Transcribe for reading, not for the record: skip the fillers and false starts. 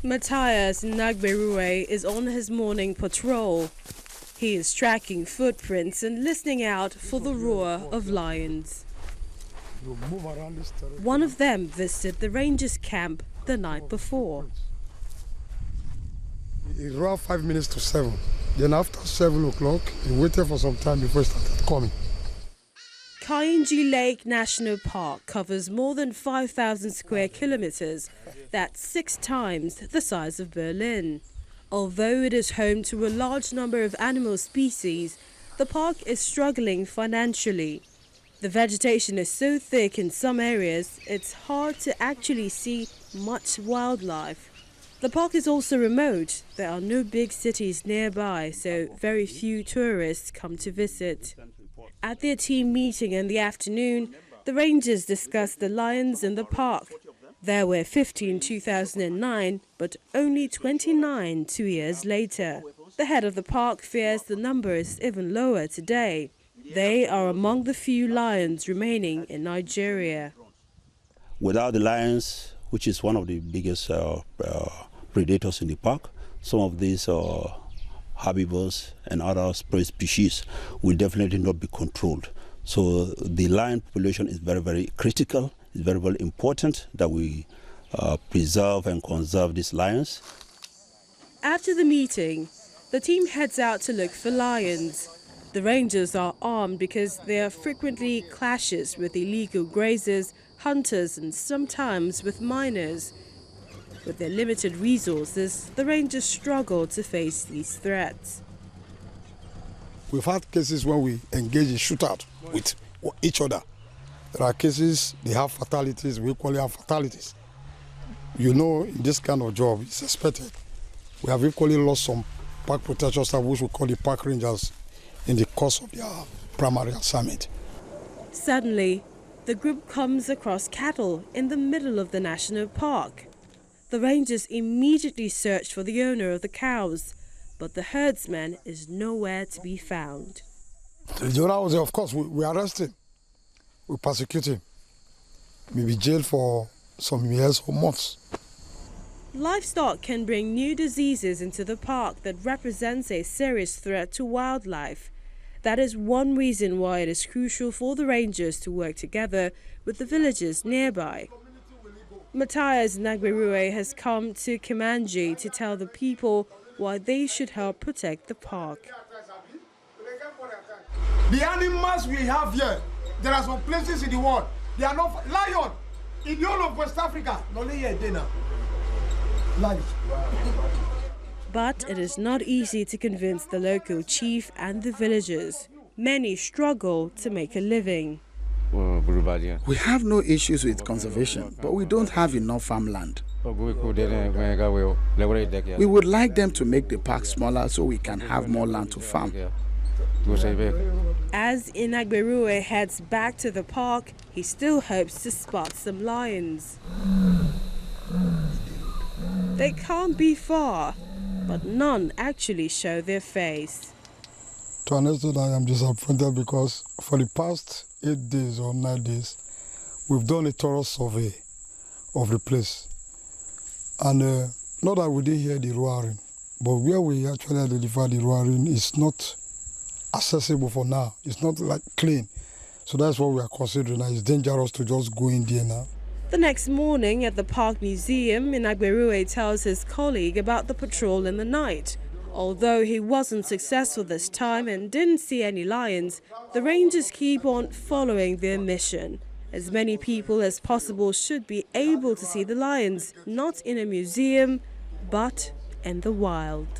Mathias Inagberue is on his morning patrol. He is tracking footprints and listening out for the roar of lions. One of them visited the rangers' camp the night before. It's around 5 minutes to 7. Then after 7 o'clock, he waited for some time before he started coming. Kainji Lake National Park covers more than 5,000 square kilometers. That's 6 times the size of Berlin. Although it is home to a large number of animal species, the park is struggling financially. The vegetation is so thick in some areas, it's hard to actually see much wildlife. The park is also remote. There are no big cities nearby, so very few tourists come to visit. At their team meeting in the afternoon, the rangers discussed the lions in the park. There were 50 in 2009, but only 29 2 years later. The head of the park fears the number is even lower today. They are among the few lions remaining in Nigeria. Without the lions, which is one of the biggest predators in the park, some of these herbivores and other prey species will definitely not be controlled. So the lion population is very, very critical. It's very, very important that we preserve and conserve these lions. After the meeting, the team heads out to look for lions. The rangers are armed because there are frequently clashes with illegal grazers, hunters, and sometimes with miners. With their limited resources, the rangers struggle to face these threats. We've had cases when we engage in shootout with each other. There are cases they have fatalities, we equally have fatalities. You know, in this kind of job, it's expected. We have equally lost some park protection staff, which we call the park rangers, in the course of their primary assignment. Suddenly, the group comes across cattle in the middle of the national park. The rangers immediately search for the owner of the cows, but the herdsman is nowhere to be found. The owner was there, of course, we arrest him. We persecute him. We'll be jailed for some years or months. Livestock can bring new diseases into the park that represents a serious threat to wildlife. That is one reason why it is crucial for the rangers to work together with the villagers nearby. Mathias Inagberue has come to Kamanji to tell the people why they should help protect the park. The animals we have here, there are some places in the world, they are not lion. In the whole of West Africa, only here dinner. Lion. But it is not easy to convince the local chief and the villagers. Many struggle to make a living. We have no issues with conservation, but we don't have enough farmland. We would like them to make the park smaller so we can have more land to farm. As Inagberue heads back to the park, he still hopes to spot some lions. They can't be far, but none actually show their face. To an extent, I am disappointed because for the past 8 days or 9 days, we've done a thorough survey of the place. And not that we didn't hear the roaring, but where we actually identified the roaring is not accessible for now. It's not like clean. So that's what we are considering now. It's dangerous to just go in there now. The next morning at the Park Museum, Inagberue tells his colleague about the patrol in the night. Although he wasn't successful this time and didn't see any lions, the rangers keep on following their mission. As many people as possible should be able to see the lions, not in a museum, but in the wild.